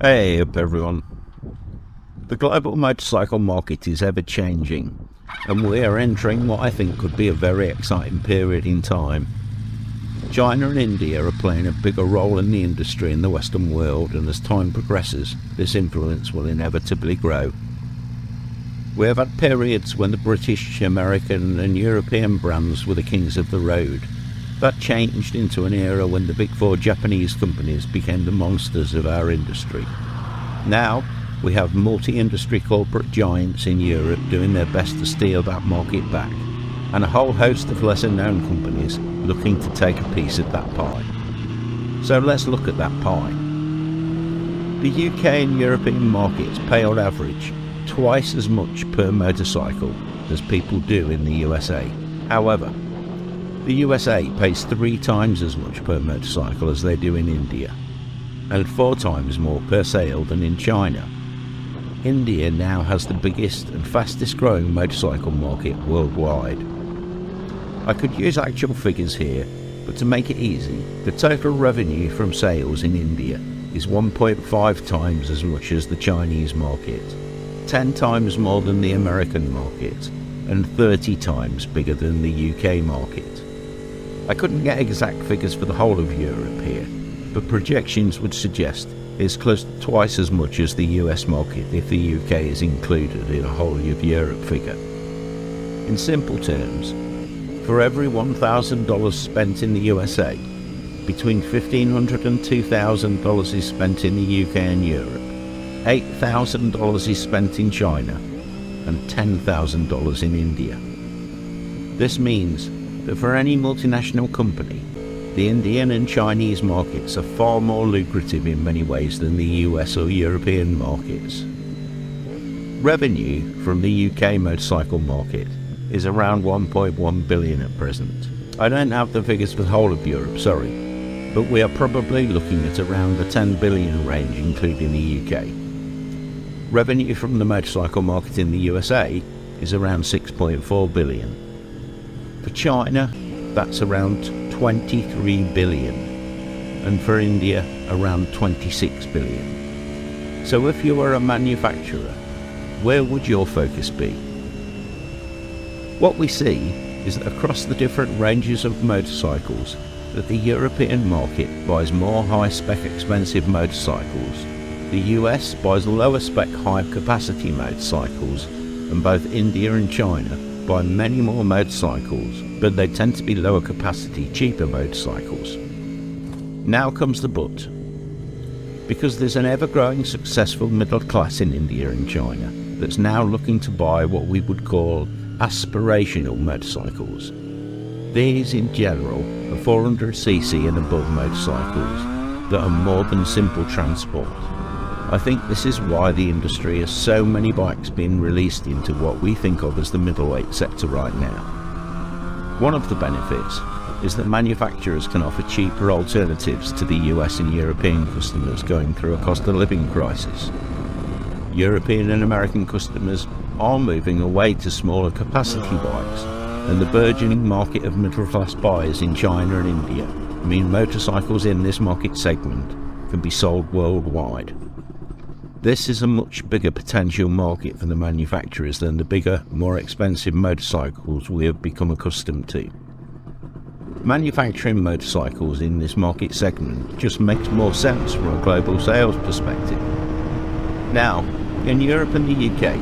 Hey up everyone. The global motorcycle market is ever changing, and we are entering what I think could be a very exciting period in time. China and India are playing a bigger role in the industry in the Western world, and as time progresses, this influence will inevitably grow. We have had periods when the British, American and European brands were the kings of the road. That changed into an era when the big four Japanese companies became the monsters of our industry. Now, we have multi-industry corporate giants in Europe doing their best to steal that market back, and a whole host of lesser-known companies looking to take a piece of that pie. So let's look at that pie. The UK and European markets pay on average twice as much per motorcycle as people do in the USA. However, the USA pays 3 times as much per motorcycle as they do in India, and 4 times more per sale than in China. India now has the biggest and fastest growing motorcycle market worldwide. I could use actual figures here, but to make it easy, the total revenue from sales in India is 1.5 times as much as the Chinese market, 10 times more than the American market, and 30 times bigger than the UK market. I couldn't get exact figures for the whole of Europe here, but projections would suggest it's close to twice as much as the US market if the UK is included in a whole of Europe figure. In simple terms, for every $1,000 spent in the USA, between $1,500 and $2,000 is spent in the UK and Europe, $8,000 is spent in China, and $10,000 in India. This means that for any multinational company, the Indian and Chinese markets are far more lucrative in many ways than the US or European markets. Revenue from the UK motorcycle market is around 1.1 billion at present. I don't have the figures for the whole of Europe, sorry, but we are probably looking at around the 10 billion range including the UK. Revenue from the motorcycle market in the USA is around 6.4 billion. For China, that's around 23 billion, and for India, around 26 billion. So if you were a manufacturer, where would your focus be? What we see is that across the different ranges of motorcycles, that the European market buys more high-spec expensive motorcycles, the US buys lower spec high-capacity motorcycles, and both India and China buy many more motorcycles, but they tend to be lower capacity, cheaper motorcycles. Now comes the but. Because there's an ever-growing successful middle class in India and China that's now looking to buy what we would call aspirational motorcycles. These in general are 400cc and above motorcycles that are more than simple transport. I think this is why the industry has so many bikes being released into what we think of as the middleweight sector right now. One of the benefits is that manufacturers can offer cheaper alternatives to the US and European customers going through a cost of living crisis. European and American customers are moving away to smaller capacity bikes, and the burgeoning market of middle class buyers in China and India mean motorcycles in this market segment can be sold worldwide. This is a much bigger potential market for the manufacturers than the bigger, more expensive motorcycles we have become accustomed to. Manufacturing motorcycles in this market segment just makes more sense from a global sales perspective. Now, in Europe and the UK,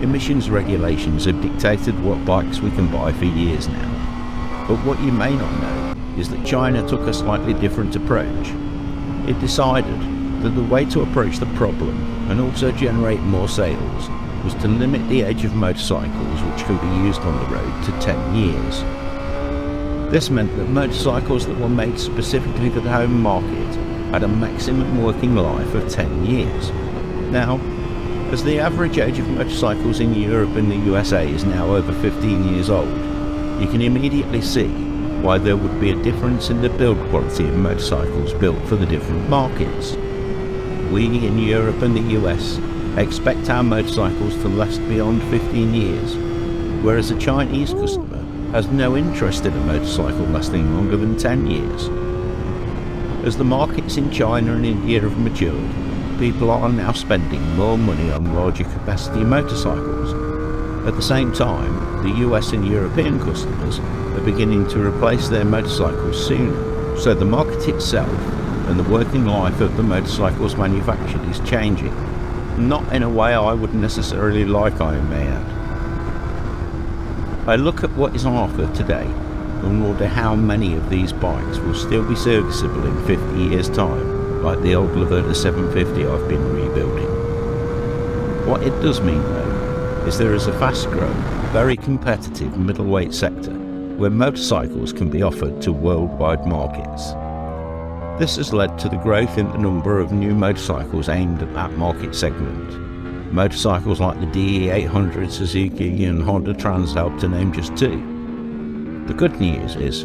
emissions regulations have dictated what bikes we can buy for years now. But what you may not know is that China took a slightly different approach. It decided that the way to approach the problem and also generate more sales was to limit the age of motorcycles which could be used on the road to 10 years. This meant that motorcycles that were made specifically for the home market had a maximum working life of 10 years. Now, as the average age of motorcycles in Europe and the USA is now over 15 years old, you can immediately see why there would be a difference in the build quality of motorcycles built for the different markets. We in Europe and the US expect our motorcycles to last beyond 15 years, whereas a Chinese customer has no interest in a motorcycle lasting longer than 10 years. As the markets in China and India have matured, people are now spending more money on larger capacity motorcycles. At the same time, the US and European customers are beginning to replace their motorcycles sooner, so the market itself and the working life of the motorcycles manufactured is changing, not in a way I would necessarily like, I may add. I look at what is on offer today and wonder how many of these bikes will still be serviceable in 50 years' time, like the old Laverda 750 I've been rebuilding. What it does mean though, is there is a fast-growing, very competitive middleweight sector where motorcycles can be offered to worldwide markets. This has led to the growth in the number of new motorcycles aimed at that market segment. Motorcycles like the DE800 Suzuki and Honda Transalp, to name just two. The good news is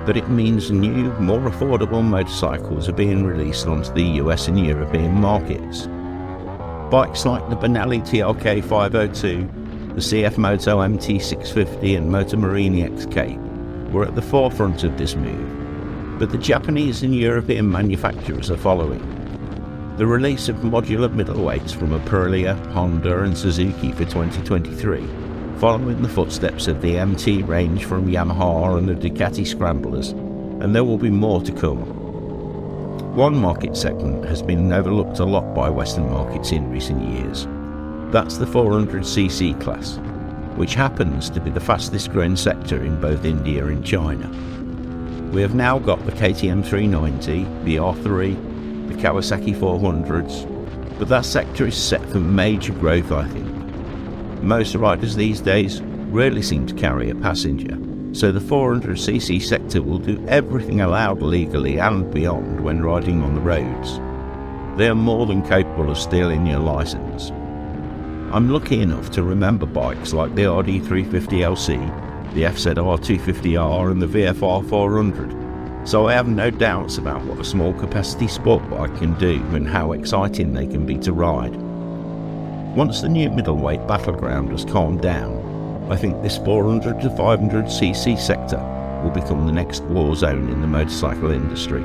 that it means new, more affordable motorcycles are being released onto the US and European markets. Bikes like the Benelli TLK 502, the CF Moto MT650 and Moto Morini XK were at the forefront of this move, but the Japanese and European manufacturers are following. The release of modular middleweights from Aprilia, Honda and Suzuki for 2023, following the footsteps of the MT range from Yamaha and the Ducati Scramblers, and there will be more to come. One market segment has been overlooked a lot by Western markets in recent years. That's the 400cc class, which happens to be the fastest growing sector in both India and China. We have now got the KTM 390, the R3, the Kawasaki 400s, but that sector is set for major growth, I think. Most riders these days rarely seem to carry a passenger, so the 400cc sector will do everything allowed legally and beyond when riding on the roads. They are more than capable of stealing your licence. I'm lucky enough to remember bikes like the RD350LC, the FZR250R and the VFR 400, so I have no doubts about what a small capacity sport bike can do and how exciting they can be to ride. Once the new middleweight Battleground has calmed down, I think this 400 to 500cc sector will become the next war zone in the motorcycle industry.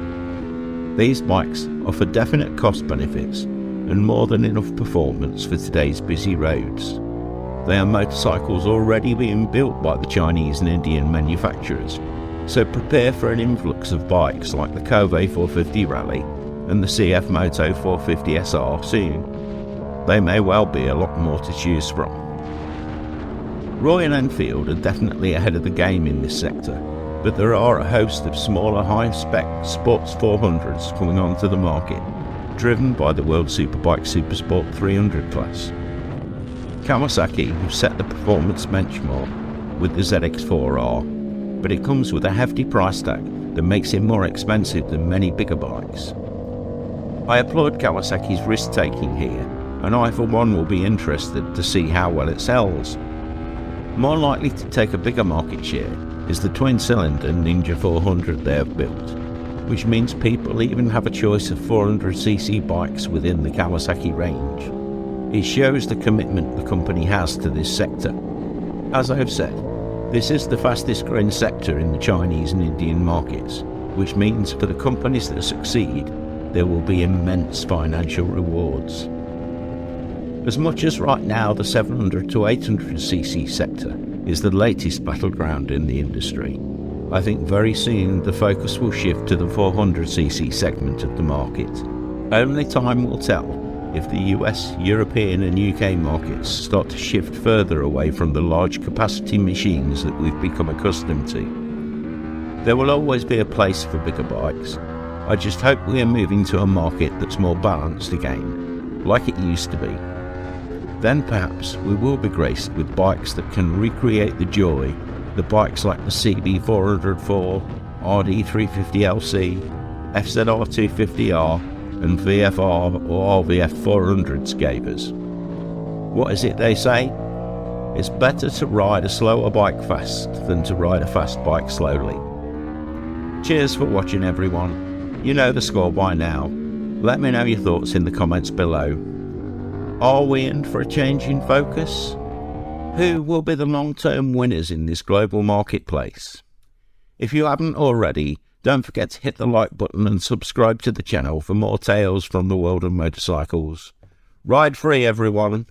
These bikes offer definite cost benefits and more than enough performance for today's busy roads. They are motorcycles already being built by the Chinese and Indian manufacturers, so prepare for an influx of bikes like the Kove 450 Rally and the CF Moto 450 SR soon. They may well be a lot more to choose from. Royal Enfield are definitely ahead of the game in this sector, but there are a host of smaller high-spec sports 400s coming onto the market, driven by the World Superbike Supersport 300 class. Kawasaki have set the performance benchmark with the ZX4R, but it comes with a hefty price tag that makes it more expensive than many bigger bikes. I applaud Kawasaki's risk-taking here, and I for one will be interested to see how well it sells. More likely to take a bigger market share is the twin-cylinder Ninja 400 they have built, which means people even have a choice of 400cc bikes within the Kawasaki range. It shows the commitment the company has to this sector. As I have said, this is the fastest growing sector in the Chinese and Indian markets, which means for the companies that succeed, there will be immense financial rewards. As much as right now the 700 to 800cc sector is the latest battleground in the industry, I think very soon the focus will shift to the 400cc segment of the market. Only time will tell if the US, European and UK markets start to shift further away from the large capacity machines that we've become accustomed to. There will always be a place for bigger bikes. I just hope we are moving to a market that's more balanced again, like it used to be. Then perhaps we will be graced with bikes that can recreate the joy the bikes like the CB404, RD350LC, FZR250R and VFR or RVF 400s gave us. What is it they say? It's better to ride a slower bike fast than to ride a fast bike slowly. Cheers for watching everyone. You know the score by now. Let me know your thoughts in the comments below. Are we in for a change in focus? Who will be the long-term winners in this global marketplace? If you haven't already, Don't forget to hit the like button and subscribe to the channel for more tales from the world of motorcycles. Ride free, everyone!